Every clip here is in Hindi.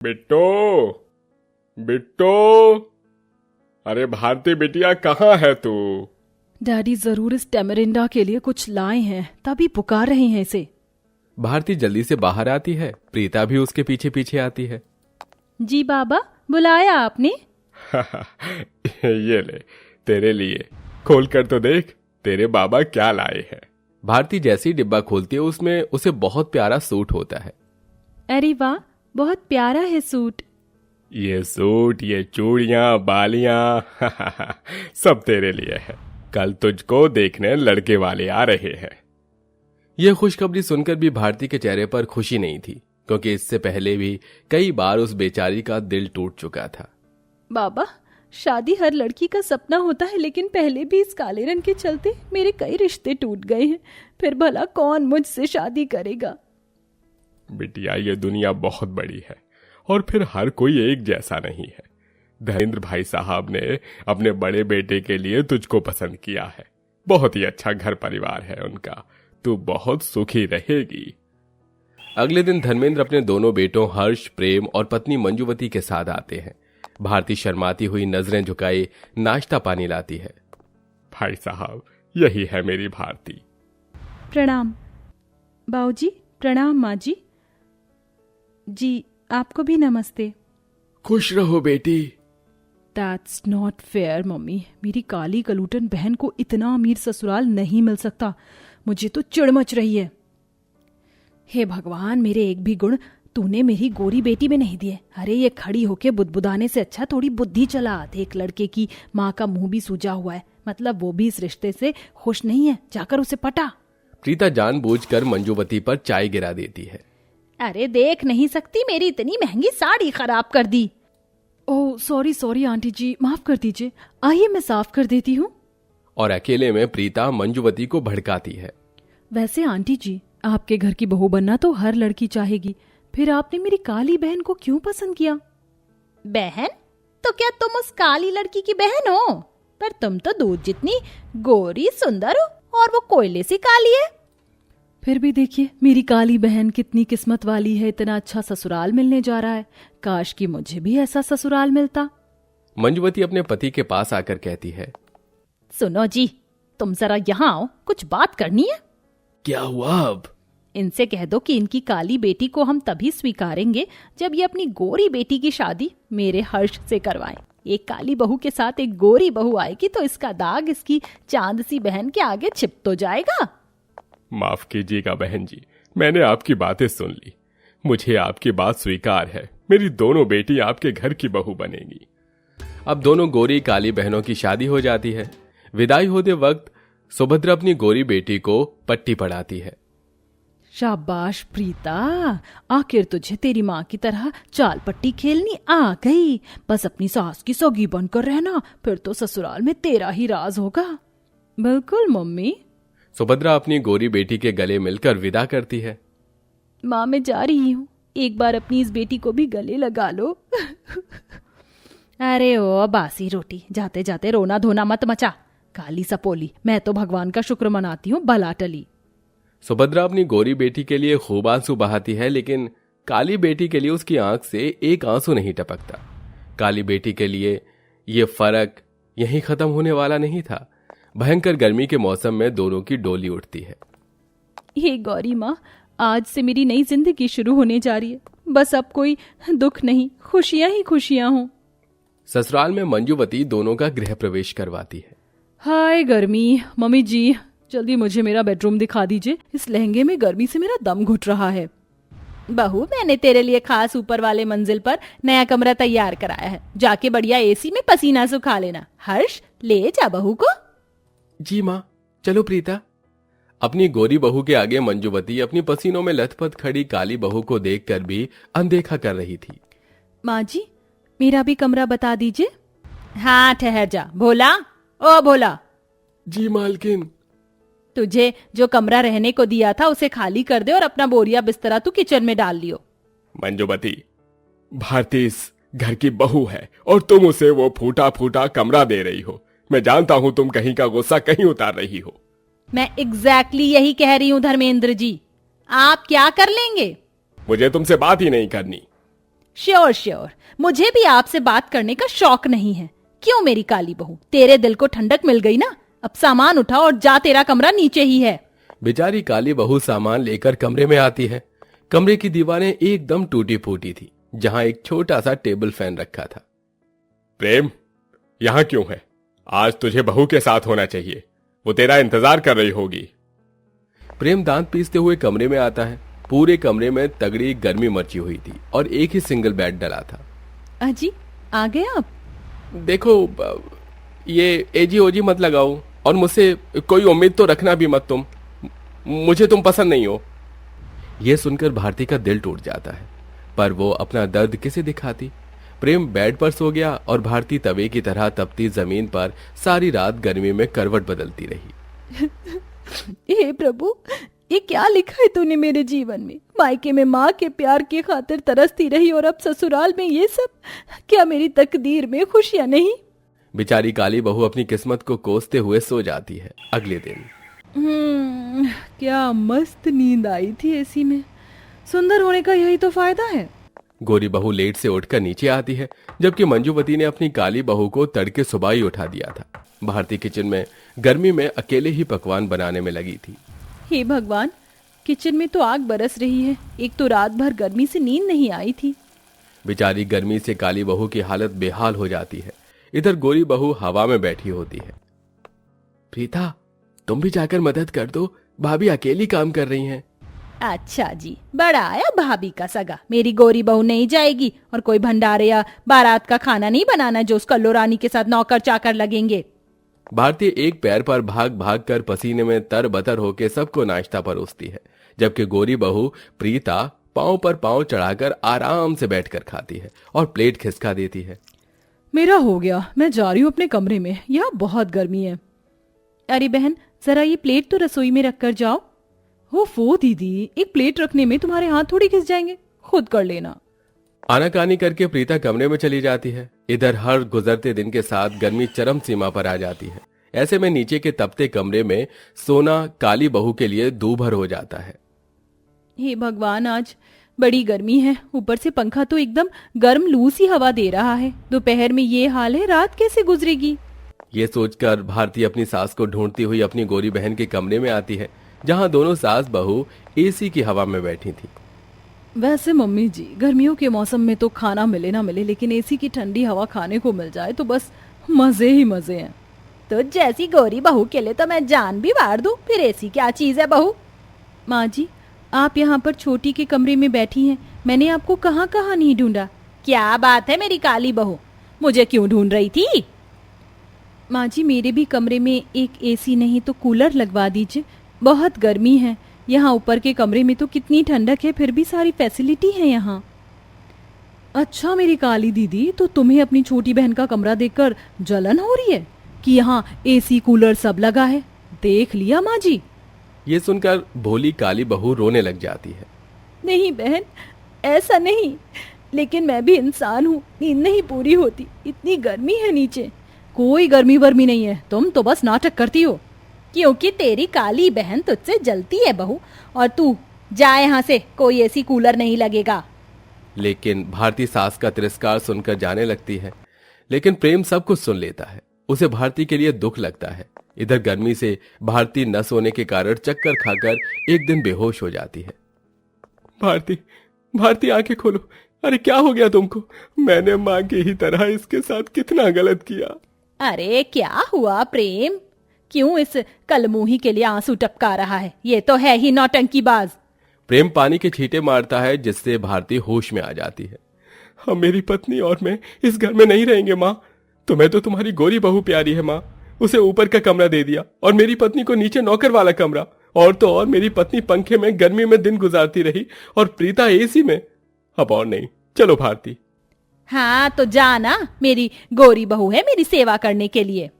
बिट्टू, बिट्टू, अरे भारती बिटिया कहाँ है तू? डैडी जरूर इस टेमरिंडा के लिए कुछ लाए हैं, तभी पुकार रहे हैं इसे। भारती जल्दी से बाहर आती है। प्रीता भी उसके पीछे पीछे आती है। जी बाबा, बुलाया आपने? ये ले तेरे लिए, खोल कर तो देख तेरे बाबा क्या लाए हैं। भारती जैसी डिब्बा खोलती है उसमें उसे बहुत प्यारा सूट होता है। अरे वाह, बहुत प्यारा है सूट। ये सूट, ये चूड़ियां, बालियां सब तेरे लिए है। कल तुझको देखने लड़के वाले आ रहे हैं। यह खुशखबरी सुनकर भी भारती के चेहरे पर खुशी नहीं थी, क्योंकि इससे पहले भी कई बार उस बेचारी का दिल टूट चुका था। बाबा, शादी हर लड़की का सपना होता है, लेकिन पहले भी इस काले रंग के चलते मेरे कई रिश्ते टूट गए हैं। फिर भला कौन मुझसे शादी करेगा? बिटिया, ये दुनिया बहुत बड़ी है और फिर हर कोई एक जैसा नहीं है। धर्मेंद्र भाई साहब ने अपने बड़े बेटे के लिए तुझको पसंद किया है। बहुत ही अच्छा घर परिवार है उनका। तू बहुत सुखी रहेगी। अगले दिन धर्मेंद्र अपने दोनों बेटों हर्ष, प्रेम और पत्नी मंजुवती के साथ आते हैं। भारती शर्माती हुई नजरें झुकाए नाश्ता पानी लाती है। भाई साहब, यही है मेरी भारती। प्रणाम बाऊजी। प्रणाम माँ जी। जी, आपको भी नमस्ते। खुश रहो बेटी। That's not fair mummy. मेरी काली कलूटन बहन को इतना अमीर ससुराल नहीं मिल सकता। मुझे तो चिढ़ मच रही है। हे भगवान, मेरे एक भी गुण तूने मेरी गोरी बेटी में नहीं दिए। अरे ये खड़ी होके बुदबुदाने से अच्छा थोड़ी बुद्धि चला। देख, लड़के की माँ का मुंह भी सूजा हुआ है, मतलब वो भी इस रिश्ते से खुश नहीं है। जाकर उसे पटा। प्रीता जानबूझकर मंजुवती पर चाय गिरा देती है। अरे देख नहीं सकती, मेरी इतनी महंगी साड़ी खराब कर दी। ओह सॉरी सॉरी आंटी जी, माफ कर दीजिए। आइए मैं साफ कर देती हूँ। और अकेले में प्रीता मंजुवती को भड़काती है। वैसे आंटी जी, आपके घर की बहू बनना तो हर लड़की चाहेगी, फिर आपने मेरी काली बहन को क्यों पसंद किया? बहन? तो क्या तुम उस काली लड़की की बहन हो? पर तुम तो दूध जितनी गोरी सुंदर हो और वो कोयले सी काली है। फिर भी देखिए मेरी काली बहन कितनी किस्मत वाली है। इतना अच्छा ससुराल मिलने जा रहा है। काश कि मुझे भी ऐसा ससुराल मिलता। मंजुवती अपने पति के पास आकर कहती है, सुनो जी, तुम जरा यहाँ आओ, कुछ बात करनी है। क्या हुआ अब? इनसे कह दो कि इनकी काली बेटी को हम तभी स्वीकारेंगे जब ये अपनी गोरी बेटी की शादी मेरे हर्ष से करवाएं। एक काली बहू के साथ एक गोरी बहू आएगी तो इसका दाग इसकी चांद सी बहन के आगे छिप तो जाएगा। माफ कीजिएगा बहन जी, मैंने आपकी बातें सुन ली। मुझे आपकी बात स्वीकार है। मेरी दोनों बेटी आपके घर की बहू बनेगी। अब दोनों गोरी काली बहनों की शादी हो जाती है। विदाई होते वक्त सुभद्रा अपनी गोरी बेटी को पट्टी पढ़ाती है। शाबाश प्रीता, आखिर तुझे तेरी माँ की तरह चाल पट्टी खेलनी आ गई। बस अपनी सास की सौगी बनकर रहना, फिर तो ससुराल में तेरा ही राज होगा। बिल्कुल मम्मी। सुभद्रा अपनी गोरी बेटी के गले मिलकर विदा करती है। माँ, मैं जा रही हूँ, एक बार अपनी इस बेटी को भी गले लगा लो। अरे ओ बासी रोटी, जाते जाते रोना धोना मत मचा। काली सपोली, मैं तो भगवान का शुक्र मनाती हूँ भला टली। सुभद्रा अपनी गोरी बेटी के लिए खूब आंसू बहाती है, लेकिन काली बेटी के लिए उसकी आंख से एक आंसू नहीं टपकता। काली बेटी के लिए ये फर्क यहीं खत्म होने वाला नहीं था। भयंकर गर्मी के मौसम में दोनों की डोली उठती है। हे गौरी माँ, आज से मेरी नई जिंदगी शुरू होने जा रही है। बस अब कोई दुख नहीं, खुशियां ही खुशियां हों। ससुराल में मंजुवती दोनों का गृह प्रवेश करवाती है। हाय गर्मी। मम्मी जी, जल्दी मुझे मेरा बेडरूम दिखा दीजिए। इस लहंगे में गर्मी से मेरा दम घुट रहा है। बहू, मैंने तेरे लिए खास ऊपर वाले मंजिल पर नया कमरा तैयार कराया है। जाके बढ़िया एसी में पसीना सुखा लेना। हर्ष, ले जा बहू को। जी माँ, चलो प्रीता। अपनी गोरी बहू के आगे मंजुवती अपनी पसीनों में लथपथ खड़ी काली बहू को देखकर भी अनदेखा कर रही थी। माँ जी, मेरा भी कमरा बता दीजिए। हाँ ठहर जा भोला। ओ भोला। जी मालकिन। तुझे जो कमरा रहने को दिया था उसे खाली कर दे और अपना बोरिया बिस्तरा तू किचन में डाल लियो। मंजुवती, भारती इस घर की बहू है और तुम उसे वो फूटा फूटा कमरा दे रही हो। मैं जानता हूं तुम कहीं का गुस्सा कहीं उतार रही हो। मैं एग्जैक्टली यही कह रही हूँ धर्मेंद्र जी। आप क्या कर लेंगे? मुझे तुमसे बात ही नहीं करनी। श्योर श्योर, मुझे भी आपसे बात करने का शौक नहीं है। क्यों मेरी काली बहू, तेरे दिल को ठंडक मिल गई ना? अब सामान उठा और जा, तेरा कमरा नीचे ही है। बेचारी काली बहू सामान लेकर कमरे में आती है। कमरे की दीवारें एकदम टूटी फूटी थी, जहां एक छोटा सा टेबल फैन रखा था। प्रेम, यहाँ क्यों है? आज तुझे बहू के साथ होना चाहिए, वो तेरा इंतजार कर रही होगी। प्रेम दांत पीसते हुए कमरे में आता है। पूरे कमरे में तगड़ी गर्मी मची हुई थी और एक ही सिंगल बेड डला था। अजी, आ गए आप? देखो, ये एजी ओजी मत लगाओ और मुझसे कोई उम्मीद तो रखना भी मत। मुझे तुम पसंद नहीं हो। यह सुनकर भारती का दिल टूट जाता है, पर वो अपना दर्द किसे दिखाती। प्रेम बेड पर सो गया और भारती तवे की तरह तपती जमीन पर सारी रात गर्मी में करवट बदलती रही। हे प्रभु, ये क्या लिखा है तूने मेरे जीवन में? मायके में माँ के प्यार की खातिर तरसती रही और अब ससुराल में ये सब? क्या मेरी तकदीर में खुशियां नहीं? बेचारी काली बहू अपनी किस्मत को कोसते हुए सो जाती है। अगले दिन क्या मस्त नींद आई थी एसी में। सुंदर होने का यही तो फायदा है। गोरी बहू लेट से उठकर नीचे आती है, जबकि मंजूवती ने अपनी काली बहू को तड़के सुबह ही उठा दिया था। भारती किचन में गर्मी में अकेले ही पकवान बनाने में लगी थी। हे भगवान, किचन में तो आग बरस रही है। एक तो रात भर गर्मी से नींद नहीं आई थी। बेचारी गर्मी से काली बहू की हालत बेहाल हो जाती है। इधर गोरी बहू हवा में बैठी होती है। प्रीता, तुम भी जाकर मदद कर दो, भाभी अकेली काम कर रही हैं। अच्छा जी, बड़ा आया भाभी का सगा। मेरी गोरी बहू नहीं जाएगी और कोई भंडारे या बारात का खाना नहीं बनाना जो उसका लोरानी के साथ नौकर चाकर लगेंगे। भारती एक पैर पर भाग भाग कर पसीने में तरबतर होकर सबको नाश्ता परोसती है, जबकि गोरी बहू प्रीता पांव पर पांव चढ़ाकर आराम से बैठकर खाती है और प्लेट खिसका देती है। मेरा हो गया, मैं जा रही हूँ अपने कमरे में, यहाँ बहुत गर्मी है। अरे बहन, जरा ये प्लेट तो रसोई में रख कर जाओ। हो दीदी, एक प्लेट रखने में तुम्हारे हाथ थोड़ी घिस जाएंगे, खुद कर लेना। आनाकानी करके प्रीता कमरे में चली जाती है। इधर हर गुजरते दिन के साथ गर्मी चरम सीमा पर आ जाती है। ऐसे में नीचे के तपते कमरे में सोना काली बहू के लिए दूभर हो जाता है। हे भगवान, आज बड़ी गर्मी है, ऊपर से पंखा तो एकदम गर्म लू सी हवा दे रहा है। दोपहर में ये हाल है, रात कैसे गुजरेगी? ये सोचकर भारती अपनी सास को ढूंढती हुई अपनी गोरी बहन के कमरे में आती है, जहां दोनों सास बहू एसी की हवा में बैठी थी। वैसे मम्मी जी, गर्मियों के मौसम में तो खाना मिले ना मिले, लेकिन एसी की ठंडी हवा खाने को मिल जाए तो बस मजे ही मजे हैं। तो जैसी गोरी बहू के लिए तो मैं जान भी वार दूं, फिर एसी क्या चीज है बहू? माँ जी, आप यहाँ पर छोटी के कमरे में बैठी हैं, मैंने आपको कहाँ कहाँ नहीं ढूंढा। क्या बात है मेरी काली बहू, मुझे क्यों ढूंढ रही थी? माँ जी, मेरे भी कमरे में एक एसी नहीं तो कूलर लगवा दीजिए, बहुत गर्मी है। यहाँ ऊपर के कमरे में तो कितनी ठंडक है, फिर भी सारी फैसिलिटी है यहाँ। अच्छा मेरी काली दीदी, तो तुम्हें अपनी छोटी बहन का कमरा देखकर जलन हो रही है कि यहाँ एसी कूलर सब लगा है? देख लिया माँ जी। ये सुनकर भोली काली बहू रोने लग जाती है। नहीं बहन, ऐसा नहीं, लेकिन मैं भी इंसान हूँ, नींद नहीं पूरी होती, इतनी गर्मी है नीचे। कोई गर्मी वर्मी नहीं है, तुम तो बस नाटक करती हो। क्योंकि तेरी काली बहन तुझसे जलती है बहू, और तू जा यहाँ से, कोई एसी कूलर नहीं लगेगा। लेकिन भारती सास का तिरस्कार सुनकर जाने लगती है। लेकिन प्रेम सब कुछ सुन लेता है। उसे भारती के लिए दुख लगता है। इधर गर्मी से भारती न सोने के कारण चक्कर खाकर एक दिन बेहोश हो जाती है। भारती, भारती आंखें खोलो। अरे क्या हो गया तुमको? मैंने माँ की ही तरह इसके साथ कितना गलत किया। अरे क्या हुआ प्रेम? क्यों इस कलमुही के लिए आंसू टपका रहा है? ये तो है ही नौटंकीबाज। प्रेम पानी के छींटे मारता है, जिससे भारती होश में आ जाती है। हम, मेरी पत्नी और मैं इस घर में नहीं रहेंगे माँ। तुम्हें तो तुम्हारी गोरी बहू प्यारी है माँ, उसे ऊपर का कमरा दे दिया और मेरी पत्नी को नीचे नौकर वाला कमरा। और तो और मेरी पत्नी पंखे में गर्मी में दिन गुजारती रही और प्रीता एसी में। अब और नहीं, चलो भारती। हाँ तो जाना, मेरी गोरी बहू है मेरी सेवा करने के लिए।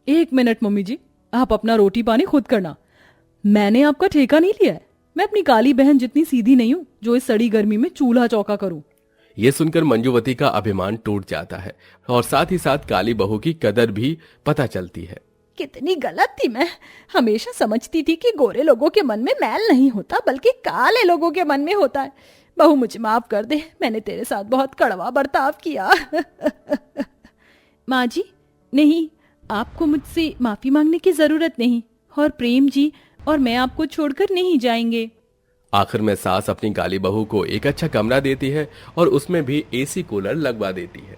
एक मिनट मम्मी जी, आप अपना रोटी पानी खुद करना, मैंने आपका ठेका नहीं लिया है। मैं अपनी काली बहन जितनी सीधी नहीं हूँ जो इस सड़ी गर्मी में चूल्हा चौका करूँ। ये सुनकर मंजूवती का अभिमान टूट जाता है और साथ ही साथ काली बहू की कदर भी पता चलती है। कितनी गलत थी मैं। हमेशा समझती थी कि गोरे लोगों के मन में मैल नहीं होता, बल्कि काले लोगों के मन में होता है। बहू मुझे माफ कर दे, मैंने तेरे साथ बहुत कड़वा बर्ताव किया। माँ जी, नहीं, आपको मुझसे माफी मांगने की जरूरत नहीं, और प्रेम जी और मैं आपको छोड़कर नहीं जाएंगे। आखिर में सास अपनी काली बहू को एक अच्छा कमरा देती है और उसमें भी एसी कूलर लगवा देती है।